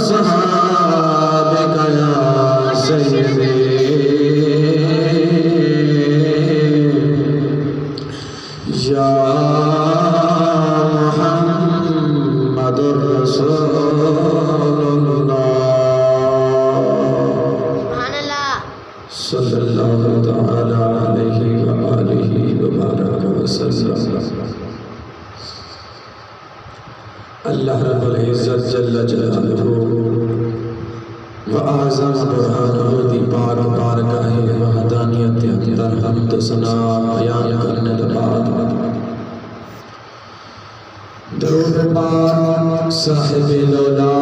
أصحابك يا سيدي اللہ تعالی علیہ وآلہ وبارک وسلم۔ اللہ رب العزت جل جلالہ و اعظم برہانہ دی بار بارگاہ وحدانیت اندر حمد و ثنا بیان کرنے کے بعد درود پاک صاحب لولا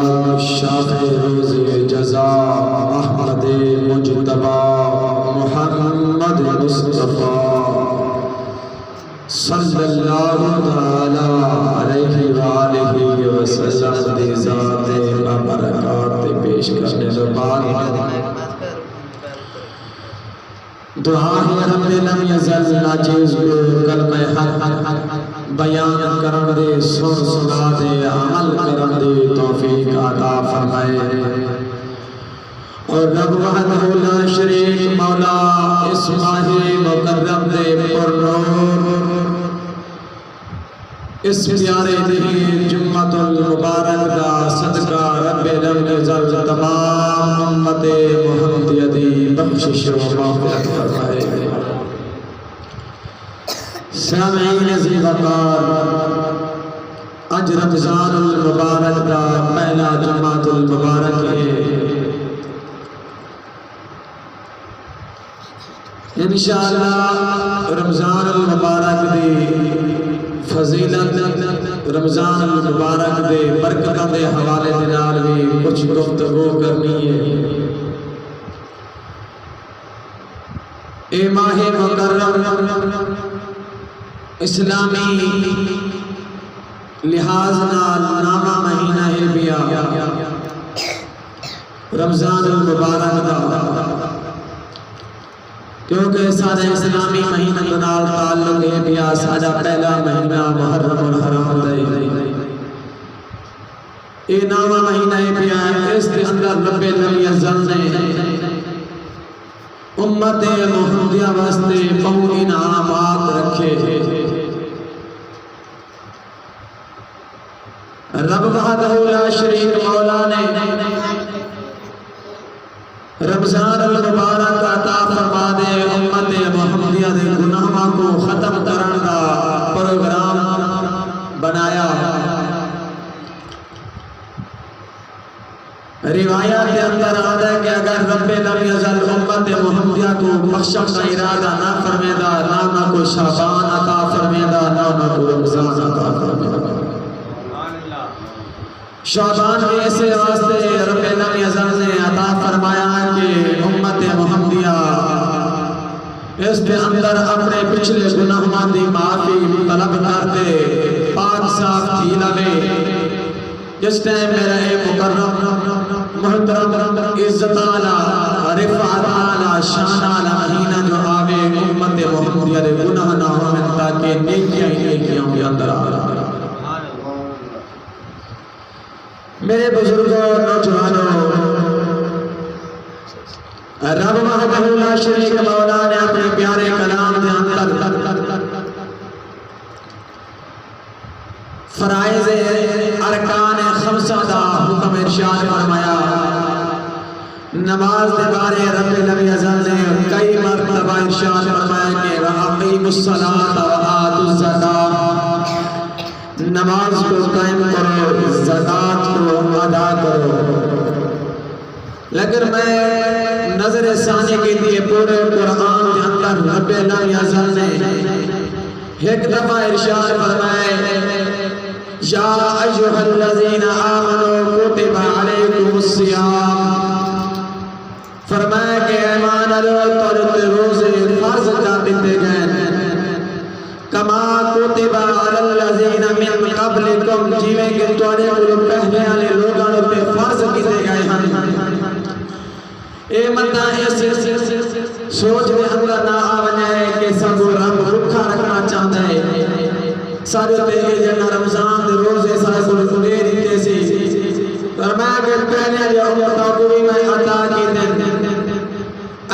شاہ روز جزا احمد مجتبی محمد مصطفیٰ صلی اللہ علیہ وآلہ وسلم دی ذات بابرکات پیش کرنے کے بعد دعا ہے رب لم یزل ناچیز کو کلمہ حق بیان کرن دے سن سنا دے عمل کرن دے توفیق عطا فرمائے اور رب وحدہ لا شریک مولا اس ماہ مکرم دے پر نور اس پیارے دے جمعۃ المبارک دا صدقہ رب لم یزل تمام امت محمدیہ دی بخشش و مغفرت فرمائے۔ سامعین عزیز وقار اج رمضان المبارک دا پہلا جمعۃ المبارک ہے۔ انشاءاللہ رمضان المبارک دی فضیلت رمضان المبارک دے برکتاں دے حوالے دے نال بھی کچھ گفتگو کرنی ہے۔ اے ماہ مکرم اسلامی لحاظ نال نامہ مہینہ ہے بیا رمضان المبارک دا، کیونکہ سارے اسلامی مہینہ نال تعلق ہے بیا ساڈا پہلا مہینہ محرم الحرام دے۔ اے نامہ مہینہ ہے بیا اس کے اندر رب لم یزل نے امت محمدیہ واسطے بہت انعامات رکھے۔ رب وحدہ لا شریک مولا نے رمضان المبارک عطا فرما دے امت محمدیہ دے گناہاں کو ختم کرن دا پروگرام بنایا۔ روایات کے اندر آتا ہے کہ اگر رب لم یزل امت محمدیہ کو بخشن کا ارادہ نہ فرمیدا نہ کو شعبان عطا فرمیدا نہ کو رمضان عطا فرمیدا۔ شعبان کے ایسے واسطے رب لم یزل نے عطا فرمایا کہ امت محمدیہ اس کے اندر اپنے پچھلے گناہوں دی معافی طلب کرتے پاک صاف تھی لگے۔ جس ٹائم میرا اے مکرم محترم عزت آلہ رفعت آلہ شان آلہ مہینہ جو آوے امت محمدیہ دے گناہ نہ ہوئے تاکہ نیکیاں ہی نیکیاں کے اندر آلہ۔ میرے بزرگوں نوجوانوں، رب وحدہ لا شریک مولا نے اپنے پیارے کلام دے اندر فرائض ارکان خمسہ دا حکم ارشاد فرمایا۔ نماز دے بارے رب لم یزل نے کئی مرتبہ ارشاد فرمایا کہ وَأَقِیمُوا الصَّلَاةَ وَآتُوا الزَّکَاةَ، نماز کو قائم کرو، زکوٰۃ کو ادا کرو۔ لیکن میں نظر ثانی کے لیے پورے قرآن کے اندر رب لم یزل نے ایک دفعہ ارشاد فرمائے یا ایھا الذین آمنوا کتب علیکم الصیام، فرمایا کہ ایمان والو روزے فرض کر دیتے گئے کما کتب علی الذین من قبلکم، جیویں کہ تواڈے کولوں پہلے والے لوگاں تے فرض کیتے گئے ہیں۔ اے متا اس سوچ دے اندر نہ آونا ہے کہ سب رب رکھا رکھنا چاہتا ہے۔ سارے تے جنا رمضان دے روزے سارے کو دے دیتے سی، فرمایا کہ پہلے جو امتوں کو بھی میں عطا کیتے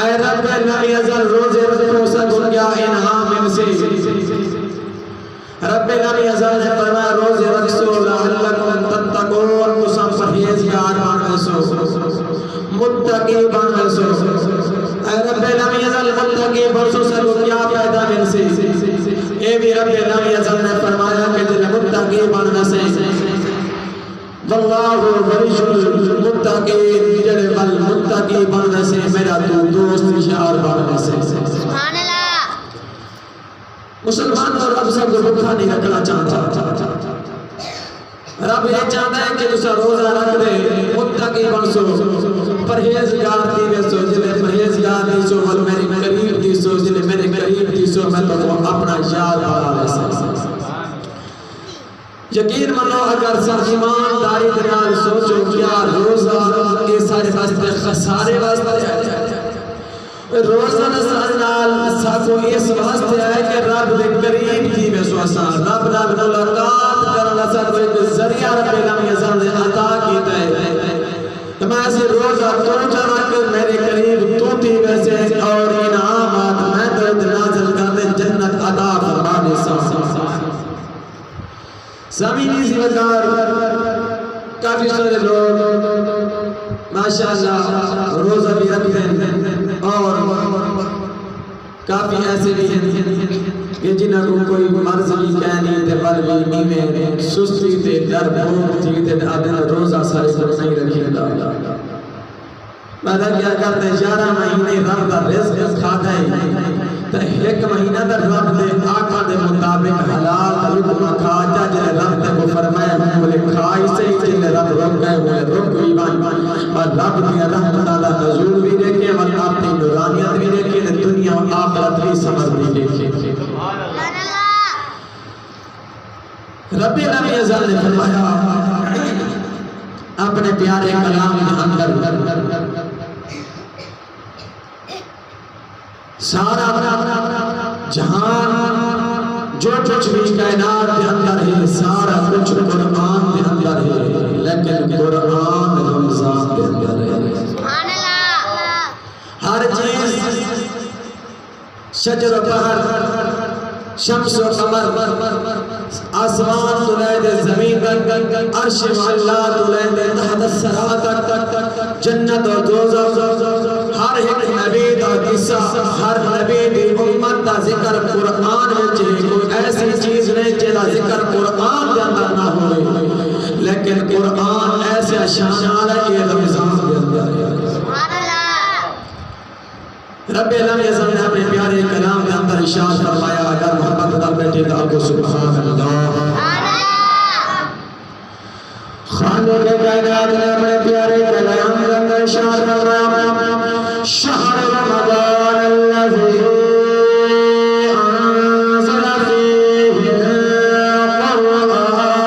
اے رب لم یزل روزے رکھو سب کیا انعام ان سے۔ رب لم یزل نے فرمایا روزے رکھو لعلکم تتقون، تساں پرہیزگار بن سو، متقی بن سو۔ اے رب لم یزل یہ بھی رب لم یزل نے فرمایا کہ جن متقی بننا سے واللہ ولی المتقین جڑے ول متقی بننا سے میرا تو دوست یار بننا سے سبحان اللہ مسلمان اور رب سب کو بھوکا نہیں رکھنا چاہتا رب یہ چاہتا ہے کہ تسا روزہ رکھ دے متقی بن سو پرہیزگار دی وے سو جلے پرہیزگار دی سو ول میرے قریب دی سو جلے میرے قریب دی سو میں تو اپنا یاد بنا لے سکتا یقین منو اگر سب ایمانداری کے نال سوچو کیا روزہ کے سارے واسطے خسارے واسطے روزہ نال ساکو اس واسطے ہے کہ رب دے قریب تھی میں سو آسان رب نال ملاقات کرنا ساکو ایک ذریعہ رب لم یزل نے عطا کیتا ہے میں سے روزہ تو جانا کہ میرے قریب تو تھی ویسے اور انعامات میں درد نازل کرنے جنت عطا فرمانے سامعین اسی وقار کافی سارے لوگ ماشاءاللہ روزہ بھی رکھتے ہیں اور کافی ایسے بھی ہیں کہ جنہاں کو کوئی مرض بھی کہنی تے پر بھی میں سستی تے در بھوک تھی تے آدھے روزہ سارے سب نہیں رکھے دا ماذا کیا کرتے 11 مہینے رب دا رزق کھاتا ہے تو ایک مہینہ در رب دے آقا دے مطابق حلال لقمہ کھا جا جلے رب دے کو فرمایا بولے کھائی سے جلے رب رب گئے ہوئے رب کو ایمان اور رب دے رحمت تعالیٰ نزول بھی دیکھے اور اپنی نورانیت بھی دیکھے دنیا و آخرت بھی سمجھ بھی دیکھے رب لم یزل نے فرمایا اپنے پیارے کلام کے اندر سارا جہان جو کچھ بھی کائنات کے اندر ہے سارا کچھ قرآن کے اندر ہے لیکن قرآن رمضان کے اندر ہے سبحان اللہ ہر چیز شجر و بحر شمس و قمر آسمان تلید زمین عرش معلا تلید تحت السرات جنت و دوزخ ہر ایک نبی دا قصہ ہر نبی دی امت دا ذکر قرآن میں چاہے کوئی ایسی چیز نہیں جیدہ ذکر قرآن دے اندر نہ ہوئے لیکن قرآن ایسے شان ہے کہ رمضان دے اندر ہے رب لم یزل نے اپنے پیارے کلام کے اندر ارشاد فرمایا اگر محبت در بیٹھے تو آپ کو سبحان اللہ خالق کائنات نے اپنے پیارے کلام کے اندر ارشاد فرمایا شہر رمضان الذی انزل فیہ القرآن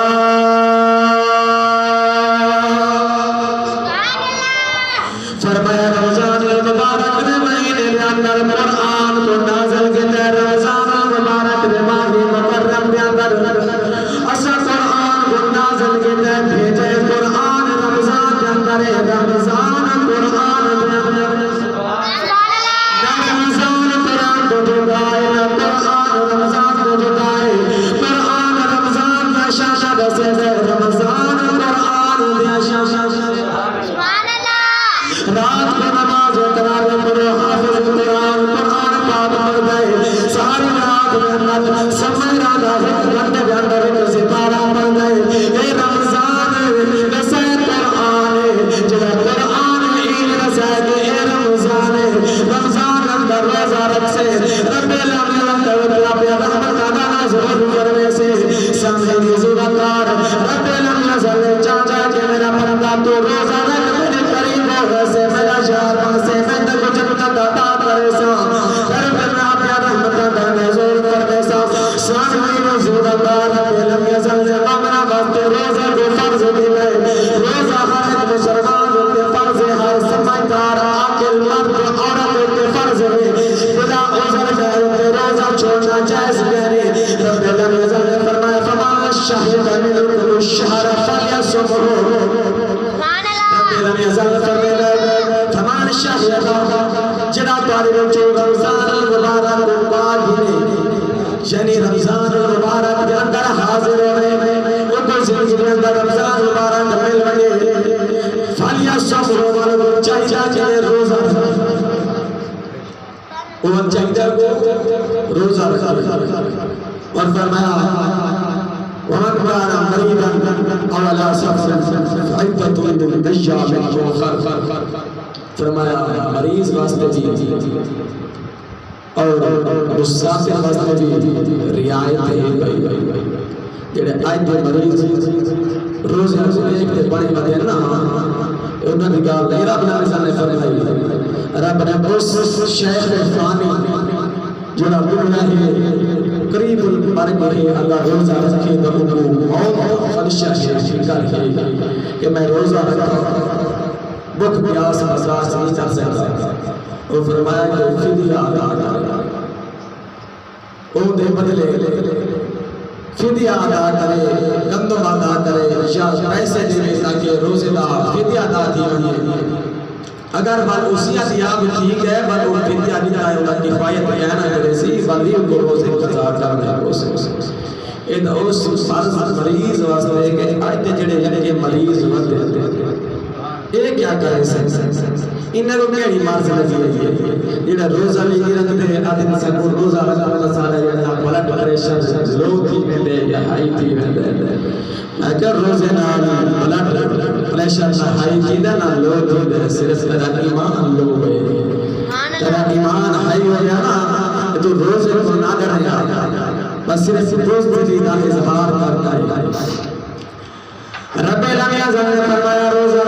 فرمایا رمضان المبارک نے اندر قرآن کو نازل کیتا ہے رمضان المبارک دے ماہ محرم دے اندر اسا قرآن کو نازل کیتا ہے بھیجے قرآن رمضان دے اندر رمضان قرآن دے اندر رمضان قرآن کو جگائے قرآن رمضان کو جگائے قرآن رمضان کا شاشہ بسے دے رمضان قرآن دے شاشہ رات کو نماز و تراویح پڑھو حافظ قرآن قرآن پاک پڑھ گئے ساری رات میں اندر سمجھنا دا گھنٹے کے اندر ستارہ پڑھ گئے اے رمضان رسے قرآن جب قرآن عید رسے اے رمضان رمضان اندر روزہ رکھ سے رب العالمین اللہ پہ رحمت کا نازل کرنے سے سامنے زبکار رب العالمین چاہتا کہ میرا بندہ تو روزہ رکھ میرے قریب سے میرا شہر سے میں تک جب تک عطا کرے سا رب میں آپ یا رحمت کا نزول کرنے سا سامعین و زبکار رب لم یزل سے امرا واسطے روزہ کو فرض دلے روزہ ہر ایک مسلمان کے فرض ہے ہر سمجھدار عاقل مرد عورت کے فرض ہے بلا عذر ہے روزہ چھوڑنا جائز نہیں رب لم یزل نے فرمایا فما شهد منكم الشهر فليصمه رب لم يزل فرمایا فما شهد جنا طالب جو رمضان المبارک کو پاگنے یعنی رمضان المبارک کے اندر حاضر ہوئے وہ کوئی زندگی کے اندر رمضان المبارک مل گئے فليصمه والو چاہیے کہ روزہ وہ چاہیے کو روزہ رکھا اور فرمایا ومن كان مريضا او على سفر فعدة من ايام اخر، فرمایا مریض واسطے بھی اور مسافر واسطے بھی رعایت ہے جڑے اج دے مریض روزے ایک تے بڑے بڑے نا انہاں دی گل نہیں رب نے فرمائی رب نے اس شیخ فانی جڑا بڑا ہے قریب المرگ ہے اللہ روزہ رکھے تو کو موت خدشہ کر ہے کہ میں روزہ رکھا بھوک پیاس برداشت نہیں کر سکتا، اور فرمایا کہ فدیہ ادا کرے، او دے بدلے فدیہ ادا کرے، گندم ادا کرے یا پیسے دے تاکہ روزے دا فدیہ ادا تھی بنے، اگر بات اسی اتیاب ٹھیک ہے بات وہ فدیہ نہیں آئے ہوگا کفایت بیانہ کرے سی بلی ان کو روزے قضا کرنے کو سے ان اس فرض مریض واسطے کہ آئیتے جڑے جڑے مریض ہوتے ہیں یہ کیا کرے سن انہیں کو کیڑی مارز لگی ہے جڑا روزہ نہیں رکھتے آدھے مسا کو روزہ رکھا اللہ سارا جڑا بلڈ پریشر لو تھی میں دے یا ہائی تھی میں دے اگر روزے نال بلڈ پریشر نہ ہائی تھی نہ لو تھی دے صرف تیرا ایمان لو ہے تیرا ایمان ہائی ہو گیا نا تو روزے کو نہ ڈریا بس صرف روز دی دا اظہار کرتا ہے رب العالمین نے فرمایا روزہ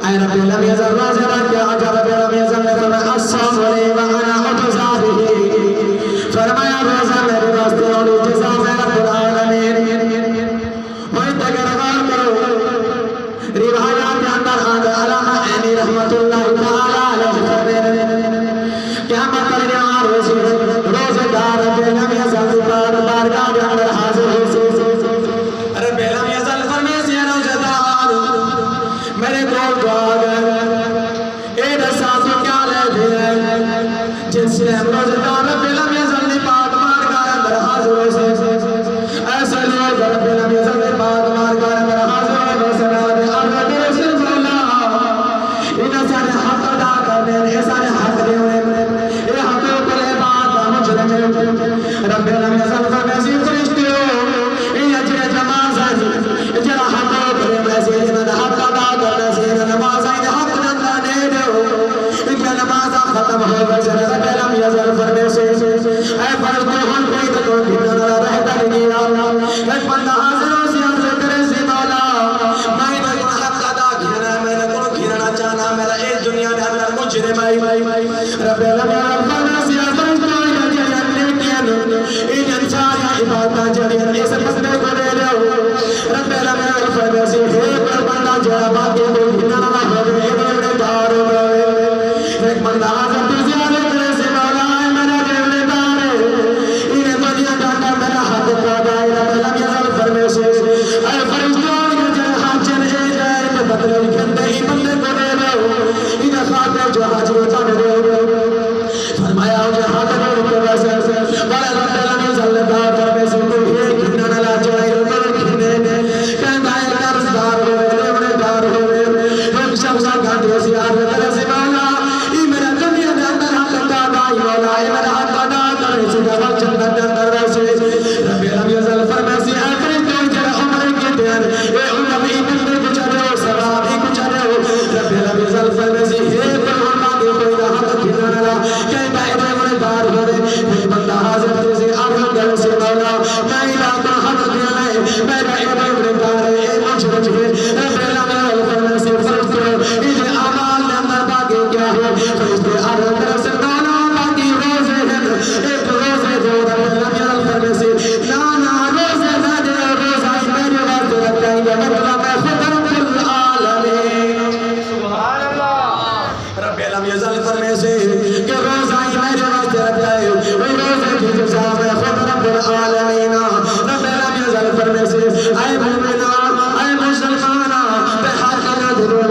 اے رب العالمین روزہ کیا اجر رب العالمین نے فرمایا الصوم لی وانا اجزا به فرمایا روزہ میرے واسطے اور جزا ہے رب العالمین میں تگرغار کرو روایات کے اندر علامہ عینی رحمت اللہ تعالی علیہ کیا مطلب ہے روزہ دار رب العالمین کی بارگاہ کے اندر حاضر ہو میرے دور کو آگئے اے رساسو کیا لے دے جن سے روزدار رب العالمین پاک مارگاہ اندر حاضر ہو سے ایسا لوگ رب العالمین پاک مارگاہ اندر حاضر ہو سے آگے رسول اللہ انہیں سارے حق ادا کرنے یہ سارے حق دے ہوئے یہ حقوں پر بات مجرم رب العالمین فرمیسی فرشتے ہو یہ اجر جماز ہے جرا حقوں پر ویسے جنہاں حق ادا نماز آئین حق نندہ نہیں دے ہو کہ نماز ختم ہو گئے سے رب العالمین یزل فرمے سے اے فرض کو ہم کوئی تکو کھنا رہتا نہیں ایک بندہ حاضر ہو سی حضر کرے سے مولا میں نے حق ادا کھنا میں نے کو کھنا چاہنا میرا ایک دنیا میں اندر مجرم آئی رب العالمین فرمے سے فرض کو ان انسان عبادت جڑیاں اس بندے کو دے لو رب العالمین فرمے سے ایک بندہ جڑا باقی کو گھنا نہ ہو گئے ایک دار ہو گئے ایک بندہ حضرت زیادہ کرے سے مولا ہے میرا دیونے دار ہے انہیں دنیا جاتا میرا حق کو دائے رب العالمین فرمے سے اے فرشتوں یہ جڑے حاجر اے جائے تو بدلے گھنٹے ہی بندے کو دے لو انہیں خاطر جو حاجر ہوتا دے فرمایا ہو جو حاجر ہو کے ویسے بڑے رب العالمین صلی اللہ فرمے سے تو یہ گھنا نہ لا چاہے رو گھنے کہنگا ہے قرضدار ہوئے شخصا گھاٹے سے آرے طرح سے مولا ای میرا دنیا دے اندر حق ادا دائی مولا ای میرا حق ادا کرے سے جواب جنت دے اندر ویسے رب العالمین یزل فرمے سے اے فرشتوں جڑا عمر کے دین اے عمر ای بندے کو چلے ہو سواب ای کو چلے ہو رب العالمین یزل فرمے سے اے پر علماء کے کوئی حق کھنا نہ کہ بھائی بڑے دار ہو دے بندہ حاضر سے آگے گئے سے مولا میں علاقہ حق دیا ہے میرا اے بڑے دار ہے اے مجھے رب العالمین فرمے سے انہیں آمال نے اندر باقی کیا ہے فرشتے آرہ طرف سے نانا باقی روزے ہیں ایک روزے جو رب العالمین فرمے سے نانا روزے نہ دے روزہ میرے واسطے رکھتا ہے مطلب میں خود رب العالمین سبحان اللہ رب العالمین فرمے سے کہ روزہ میرے واسطے رکھتا ہے وہی روزے کی جزا میں خود رب العالمین رب العالمین فرمے سے اے مومنہ اے مسلمانہ تے حق نہ دلوں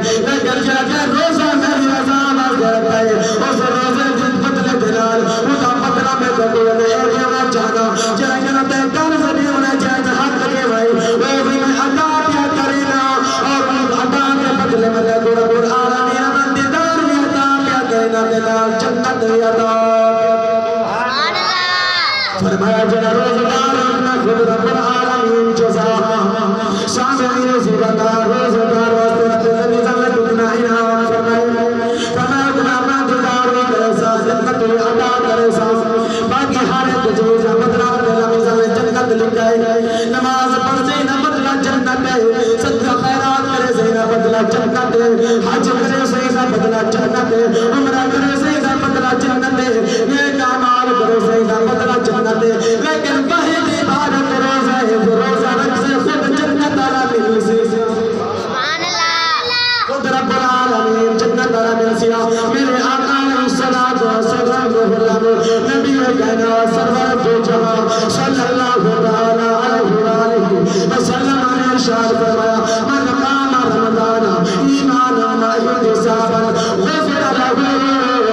لیکن جاکہ روزہ میری رضا آواز کرتا ہے اس روزے جن بدلے دلال اس بدلہ میں تو کوئی نہیں ہے میں چاہتا جائے نا تے قرض بھی ہونا چاہتا حق کے بھائی وہ بھی میں عطا کیا کرینا اور عطا کے بدلے میں تو رب العالمین من دیدار بھی عطا کیا کرینا دلال جنت بھی عطا فرمایا جنا روزدار اپنا خود رب العالمین جزا سامعین زیبادار روزدار واسطے رب العالمین نے کتنا انعام فرمایا اتنا مددگار کرے سا جنت عطا کرے سا باقی ہر ایک چیز بدلہ رب العالمین نے جنت لکھائی نماز پڑھ سے نہ بدلہ جنت ہے صدقہ خیرات کرے سے نہ بدلہ جنت ہے حج کرے سے نہ بدلہ جنت ہے عمرہ کرے سے نہ بدلہ جنت ہے نیک اعمال کرے سے نہ بدلہ جنت ہے لیکن واحد عبادت روزہ ہے جو روزہ رکھ سے خود جنت والا مل سے سبحان اللہ خود رب العالمین جنت والا مل سے میرے آقا علیہ الصلوۃ والسلام نبی کہنا سرور دو جہاں صلی اللہ علیہ وآلہ وسلم نے ارشاد فرمایا من قام رمضان ایمانا واحتسابا غفر له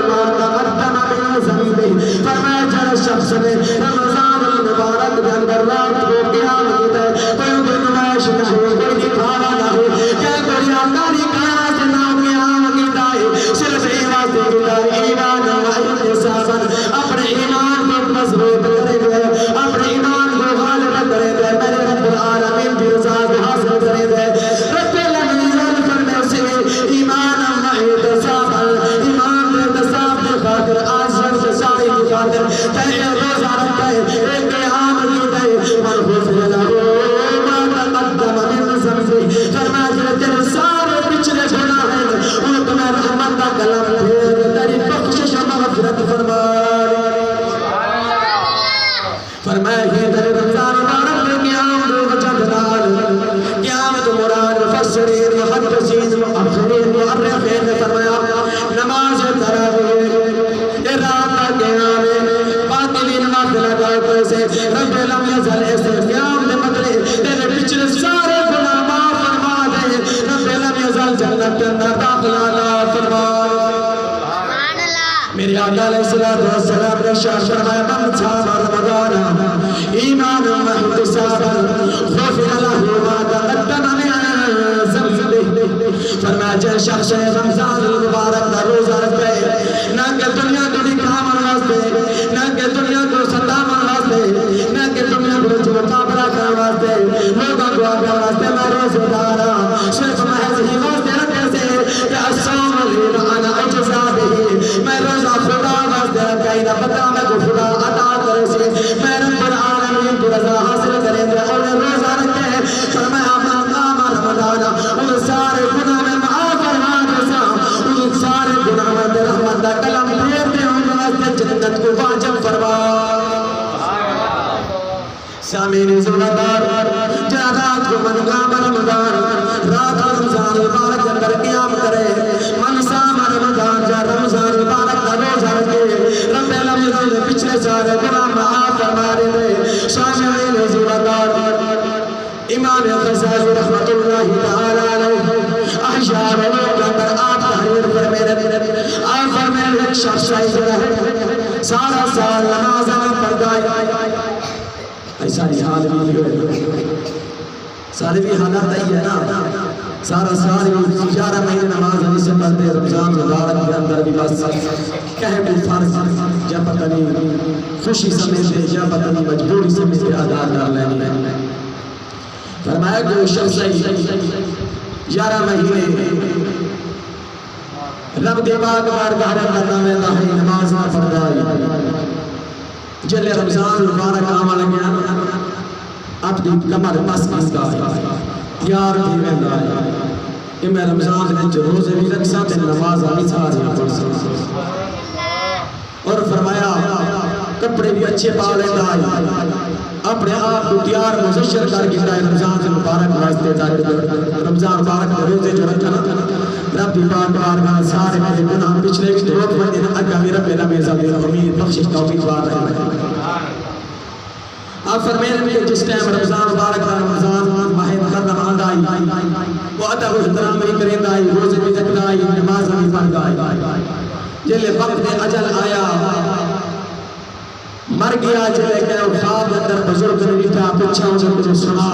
ما تقدم من ذنبه فرمایا جس شخص نے رمضان المبارک کے اندر رات کو قیام کیا کوئی نمائش نہیں کوئی دکھاوا نہیں کہ کوئی آکاری کہاں سے نہ قیام کیا صرف ایمان واحتسابا اپنے ایمان کو مضبوط کرے گئے اپنے ایمان کو غالب کرے گئے میرے رب العالمین کی رضا حاصل کرے گئے رب العالمین فرماتے سے ایمان واحتسابا ایمان واحتساب کی خاطر آج سے ساری کی خاطر تیرے روزہ رکھتا ہے ایک قیام کیتا ہے من غفر له ما تقدم من ذنبه فرمایا تیرے سارے پچھلے گناہ ہیں ان کو میں رحمت کا کلام پھیر تیری بخشش مغفرت فرمایا یہ در رمضان مبارک میں قیام دو وجہ دلال قیامت مراد مفسرین محدثین مؤخرین مؤرخین نے فرمایا نماز تراویح یہ رات کا قیام ہے باطلی نماز لگا سے رب لم یزل ایسے قیام نے بدلے تیرے پچھلے سارے گناہ معاف فرما دے رب لم یزل جنت کے اندر داخلہ فرما میرے آقا علیہ السلام نے ارشاد فرمایا من صام رمضان ایمانا واحتسابا غفر له ما تقدم من ذنبه فرمایا جس شخص رمضان المبارک کا روزہ رکھے نہ کہ دنیا کو دکھاون واسطے نہ کہ دنیا کو ستاون واسطے نہ کہ دنیا کو مقابلہ کرنے واسطے لوگوں کو آگے واسطے میں روزہ دارا صرف محض ہی واسطے رکھے سے کہ الصوم لی انا اجزا به میں روزہ خدا واسطے رکھائی نہ پتا میں کو خدا عطا کرے سے میں رب العالمین کی رضا حاصل کریں گے اور روزہ رکھے فرمایا من قام رمضان ان سارے گناہ میں معاف فرما دے سا ان سارے گناہ میں رحمت کا کلام پھیر دے ان واسطے جنت کو واجب فرما سامعین زبردار جہاں رات کو من قام رمضان رات رمضان مبارک کے اندر قیام کرے من صام رمضان جہاں رمضان مبارک کا روزہ رکھے رب العالمین نے پچھلے سارے گناہ معاف فرما دے سامعین زبردار امام غزالی رحمت اللہ تعالی علیہ احشاء علوم کے اندر آپ تحریر فرمائے آپ فرمائے ایک شخص ہے سارا سال نماز میں پڑھتا ہے ایسا حال بھی ہوئے سارے بھی حالات آئی ہے نا سارا سال 11 مہینے نماز نہیں سے پڑھتے رمضان مبارک کے اندر بھی بس کہیں بھی فرض یا پتہ نہیں خوشی سمجھتے یا پتہ نہیں مجبوری سمجھتے ادا کر لینے فرمایا کہ شخص 11 مہینے رب دے پاک بارگاہ کرنا میں تاہی نماز نہ پڑھتا ہے جلے رمضان مبارک آمال گیا اپنی کمر پس کا تیار بھی رہتا ہے کہ میں رمضان نے جو روزے بھی رکھ ساتھ نماز آنی ساری پڑھ سکتا اور فرمایا کپڑے بھی اچھے پا لیتا ہے اپنے آپ کو تیار مزشر کر کے رمضان سے مبارک واسطے رمضان مبارک کے روزے جو رکھنا رب دی پاک بارگاہ سارے میرے گناہ پچھلے روز بندے اگا میرا پہلا میزا میرا امید بخشش توفیق بات ہے آپ فرمائیں کہ جس ٹائم رمضان مبارک کا رمضان ماہ محرم آئی وہ ادب و احترام بھی کریں گا روزے بھی رکھتا ہے نماز بھی پڑھتا ہے جلے وقت اجل آیا مر گیا جلے کہ خواب اندر بزرگ نے لکھا پچھا ہوں جو سنا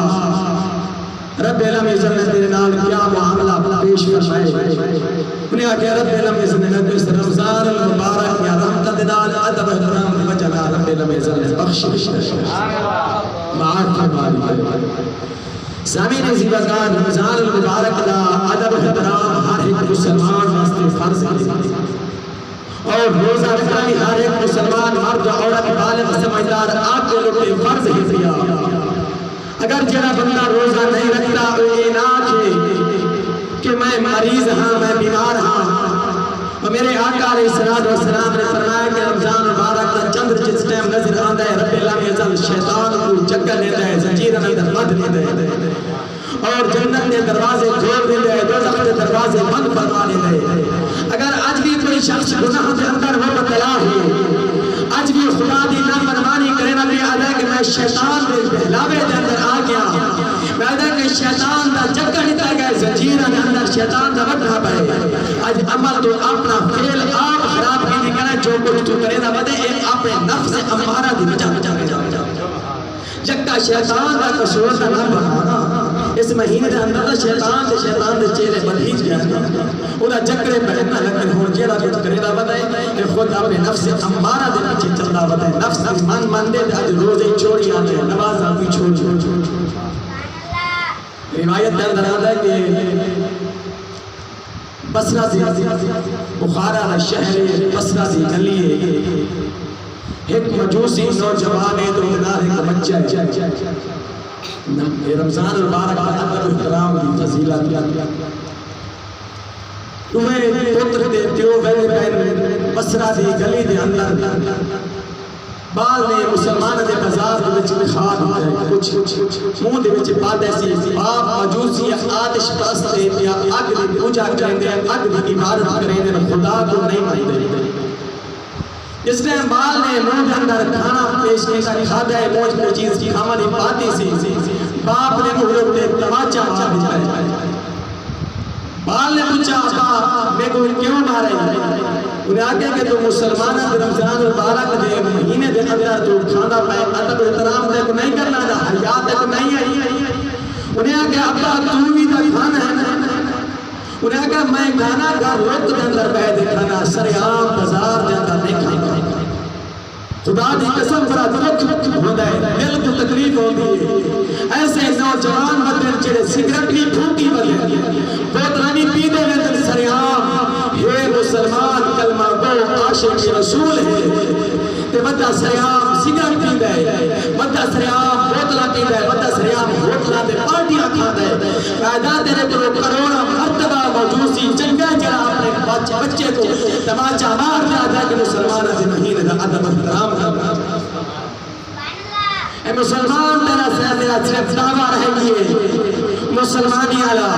رب العالمین نے تیرے نال کیا معاملہ پیش فرمائے انہیں آکے رب العالمین نے اس رمضان المبارک یا رحمت دال ادب احترام کی وجہ رب العالمین نے بخش بخشش معاف فرمائے سامعین عزیزان رمضان المبارک دا ادب احترام ہر ایک مسلمان واسطے فرض ہے اور روزہ رکھنا بھی ہر ایک مسلمان مرد عورت بالغ سمجھدار عاقل پہ فرض ہے اگر جڑا بندہ روزہ نہیں رکھتا یہ نہ کہ میں مریض ہاں میں بیمار ہاں اور میرے آقا علیہ السلام نے فرمایا کہ رمضان مبارک کا چندر جس ٹائم نظر آتا ہے رب العالمین شیطان کو چکر لیتا ہے زنجیر اندر مد لیتا ہے اور جنت کے دروازے کھول دیتے ہیں دوزخ کے دروازے بند فرما دیتے ہیں اگر آج بھی کوئی شخص گناہ کے اندر وہ مبتلا ہے آج بھی خدا دی نافرمانی کرے نہ بھی آدھا کہ میں شیطان کے بہلاوے کے اندر آ گیا میں آدھا کہ شیطان دا چکر لیتا گیا زنجیر اندر شیطان دا بڑھا پڑے آج عمل تو اپنا فیل آپ خراب کی نکلے جو کچھ تو کرے نہ بدے ایک اپنے نفس امارہ دی بچا جگہ شیطان کا قصور کا نہ بنانا اس مہینے دے اندر دا شیطان دے چہرے بدھیج گیا اوہ جگرے پہننا لیکن ہون جیڑا کچھ کرے نہ بدے کہ خود اپنے نفس امارہ دے پیچھے چلنا بدے نفس من دے آج روزے چوری آتے ہیں نماز آتی چھوڑ روایت دے اندر آتا ہے کہ بصرہ دی بخارا شہر بصرہ دی گلی ہے ایک مجوسی نوجوان ہے تو ادھار ایک بچہ ہے رمضان المبارک کا ادب احترام دی فضیلت تمہیں پتر دے تیو ویلے پہن بصرہ دی گلی دے اندر بال نے مسلمان دے بازار دے وچ لکھا دیتا ہے کچھ منہ دے وچ بات ایسی باپ مجوسی آتش پرست دے یا اگ دی پوجا کریں دے اگ دی عبادت کریں دے خدا کو نہیں مانتے جس نے بال نے منہ کے اندر کھانا پیش کیا کھادا ہے موج کو چیز کی ہماری باتیں سی باپ نے مہلک دے تماچا مار دیا بال نے پوچھا باپ میں کو کیوں مارے انہیں آگے کہ تو مسلمانہ دے رمضان المبارک دے مہینے دے اندر تو کھانا پائے ادب احترام دے کو نہیں کرنا دا حیات دے کو نہیں آئی انہیں آگے ابا تو بھی دا کھانا ہے انہیں آگے میں کھانا کا وقت دے اندر بہ دے کھانا سریعام بازار دے اندر نہیں کھانا خدا دی قسم برا دکھ ہوتا ہے دل کو تکلیف ہوتی ہے ایسے نوجوان بدن چڑے سگریٹ کی پھوٹی بدن بوترانی پیدے میں دل سریعام یہ مسلمان کلمہ گو عاشق رسول ہے تے بدہ سریعام سگریٹ پیدے بدہ سریعام بوتلا پیدے بدہ سریعام ہوتلا دے پارٹیاں کھاندے قائدہ تیرے کو کروڑا مرتبہ موجوسی چنگا جڑا اپنے بچے کو تماچا مار جاتا ہے کہ مسلمان سے مہینے دا ادب احترام اے مسلمان تیرا صرف دعویٰ رہے گی مسلمانی آلہ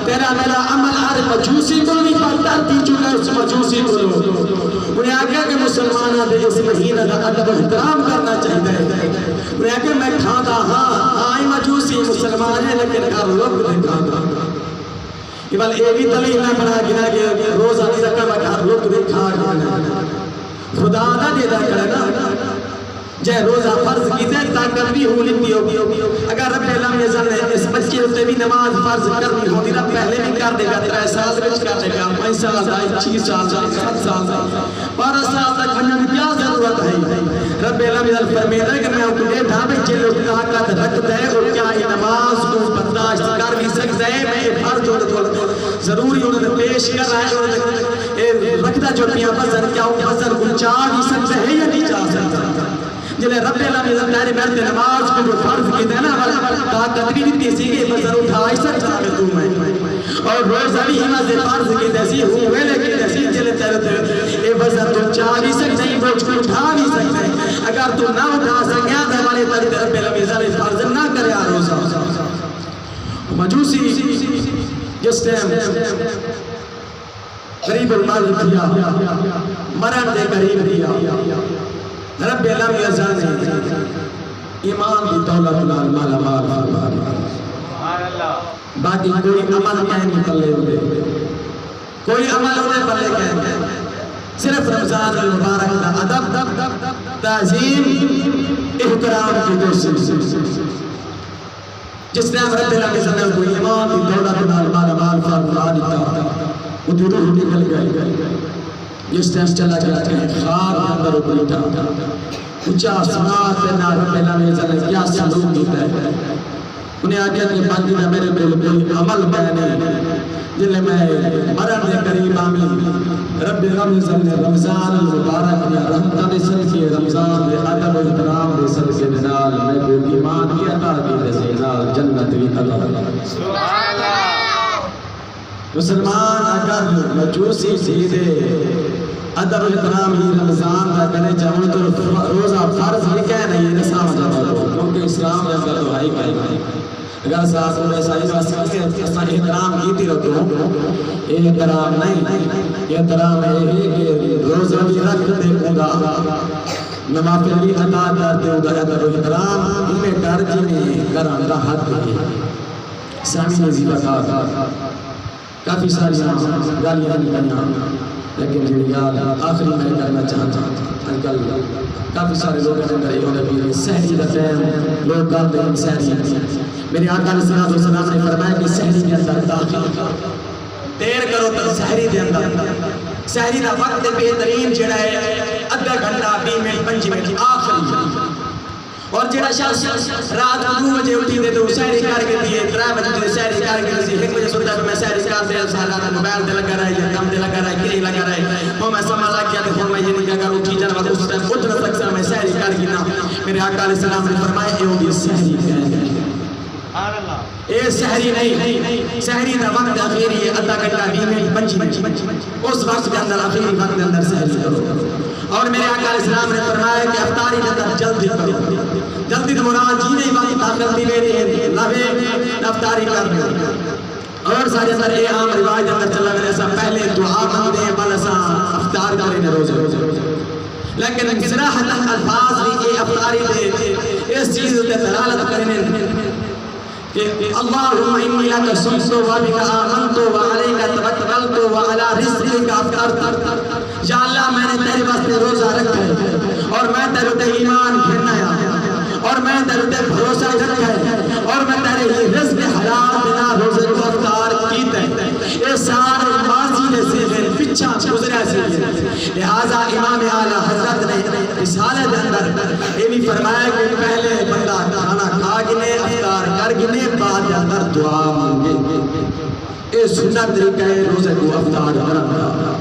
تیرا میرا عمل آر مجوسی کو نہیں پڑھتا دی چکا اس مجوسی کو انہیں آگیا کہ مسلمانہ دے اس مہینہ دا ادب احترام کرنا چاہیے انہیں آگیا میں کھانا ہاں آئی مجوسی مسلمان ہے لیکن کار لوگ دے کھانا یہ بل اے بھی دلیل نہ بنا گنا کہ روزہ نہیں رکھا میں کار لوگ دے کھانا خدا نہ دے دا کرنا جائے روزہ فرض کی دے طاقت بھی ہو لیتی ہوگی اگر رب العالمین نے اس بچے ہوتے بھی نماز فرض کرنی ہوتی رب پہلے بھی کر دے گا 3 سال بچ کر دے گا 5 سال آئی 6 سال 7 سال 12 سال تک بننے کی کیا ضرورت ہے رب العالمین فرمیتا ہے کہ میں اپنے ڈھابے چلو طاقت رکھتا ہے اور کیا یہ نماز کو برداشت کر بھی سکتا ہے میں فرض ہوتا ضروری انہوں نے پیش کر رہا ہے رکھتا جو پیا بزر کیا وہ بزر کو چاہ بھی سکتا ہے یا نہیں چاہ سکتا جلے رب العالمین نے مرد نماز کو جو فرض کی دینا طاقت بھی دیتی سی کہ بزر اٹھائی سکتا ہے تو میں اور روزہ بھی ہمیں سے فرض کی دیسی ہوں ویلے کی دیسی جلے تیرے اے بزر تو چاہ بھی سکتا ہے بوجھ کو اٹھا بھی سکتا ہے اگر تو نہ اٹھا سکیا تو ہمارے ترد رب العالمین فرض نہ کرے روزہ مجوسی جس ٹائم قریب المال کیا مرن دے قریب کیا رب العالمین نے ایمان کی دولت لال مالا مال باقی کوئی عمل کہیں پلے ہوئے کوئی عمل ہوئے پلے کہیں صرف رمضان المبارک کا ادب تعظیم احترام کی دوسری جس نے رب العالمین نے کوئی ایمان کی دولت لال مالا فرما دیتا وہ دونوں نکل گئے جس ٹائم چلا گیا کہ خواب اندر اپلٹا اچھا سماعت دینا رب العزت نے کیا سلوک کیتا ہے. انہیں آگیا کہ باقی نہ میرے بالکل عمل میں جلے میں مرن دے قریب آمین. رب العزت نے رمضان المبارک میں رحمتہ دے صدقے رمضان دے ادب و احترام دے صدقے نال میں کو ایمان کی عطا کی دے نال جنت بھی عطا کی. سبحان اللہ. مسلمان اگر مجوسی سیدھے ادب و احترام ہی رمضان کا کرے چاہوں تو روزہ فرض ہی کہہ نہیں ہے نسام جاتا ہو کیونکہ اسلام میں اگر دعائی کہیں اگر ساتھ میں سائی واسطہ کے احترام کیتی رکھو احترام نہیں احترام ہے کہ روزہ بھی رکھ دے گا نوافل بھی عطا کر دے گا ادب و احترام ان میں کر جنہیں کرم کا حد ہے. سامی نزیبہ کا کافی ساری گالیاں نکلیاں لیکن جو یاد آخری میں کرنا چاہتا ہوں کل کافی سارے لوگ اندر یہ ہونے بھی سحری کا ٹائم لوگ کرتے ہیں سحری. میرے آقا علیہ السلام نے فرمایا کہ سحری کے اندر داخل دیر کرو تو سحری دے اندر سحری کا وقت بہترین جڑا ہے ادھا گھنٹہ 20 منٹ 5 منٹ آخری. اور جڑا شخص رات 2 بجے اٹھی دے تو سحری کر کے دیے 3 بجے تے سحری کر کے دی 1 بجے سوچا کہ میں سحری کر دے سارا موبائل تے لگا رہا ہے یا کام تے لگا رہا ہے کہ لگا رہا ہے وہ میں سمجھ لگ گیا کہ میں یہ نہیں اگر اٹھی جانا اس ٹائم اٹھ نہ سکتا میں سحری کر کے نا. میرے آقا علیہ السلام نے فرمایا یہ ہوگی سحری کہہ سبحان اللہ. اے سحری نہیں سحری دا وقت اخیری ہے ادھا گھنٹہ 20 منٹ 5 منٹ اس وقت کے اندر اخیری وقت کے اندر سحری کرو. اور میرے آقا علیہ السلام نے فرمایا کہ افطاری کے اندر جلدی کرو. جلدی تو مراد جینے وقت طاقت بھی لیتے ہیں لبے افطاری کر دو. اور سارے سارے یہ عام رواج اندر چلا گیا ایسا پہلے دعا مانگتے ہیں بل اساں افطار کریں روزے لیکن صراحت الفاظ بھی یہ افطاری دے اس چیز تے دلالت کرنے کہ اللہم انی لک صمت و بک آمنت و علیک توکلت و علی رزقک افطرت. یا اللہ میں نے تیرے واسطے روزہ رکھا ہے اور میں تیرے تے ایمان پھرنا ہے اور میں تیرے تے بھروسہ رکھا ہے اور میں تیرے رزق حلال بنا روزے کو افطار کیتا ہے. یہ سارے ماضی نے سے پیچھا گزرا سے لہذا امام اعلی حضرت نے رسالے کے اندر یہ بھی فرمایا کہ پہلے بندہ کھانا کھا گنے افطار کر گنے بعد اندر دعا مانگے. یہ سنت طریقہ ہے روزے کو افطار کرنا کا.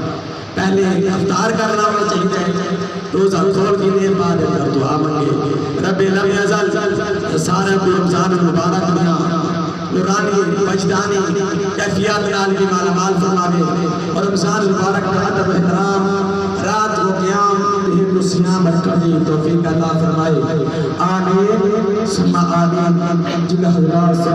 پہلے افطار کرنا ہونا چاہیے روزہ کھول گنے بعد اندر دعا مانگے. رب لم یزل سارا رمضان المبارک میں نورانی وجدانی کیفیات نال کی مالا مال فرماوے اور رمضان المبارک میں ادب احترام رات و قیام تہجد و صیام برکت دی توفیق عطا فرمائے. آمین ثم آمین. جن حضرات سے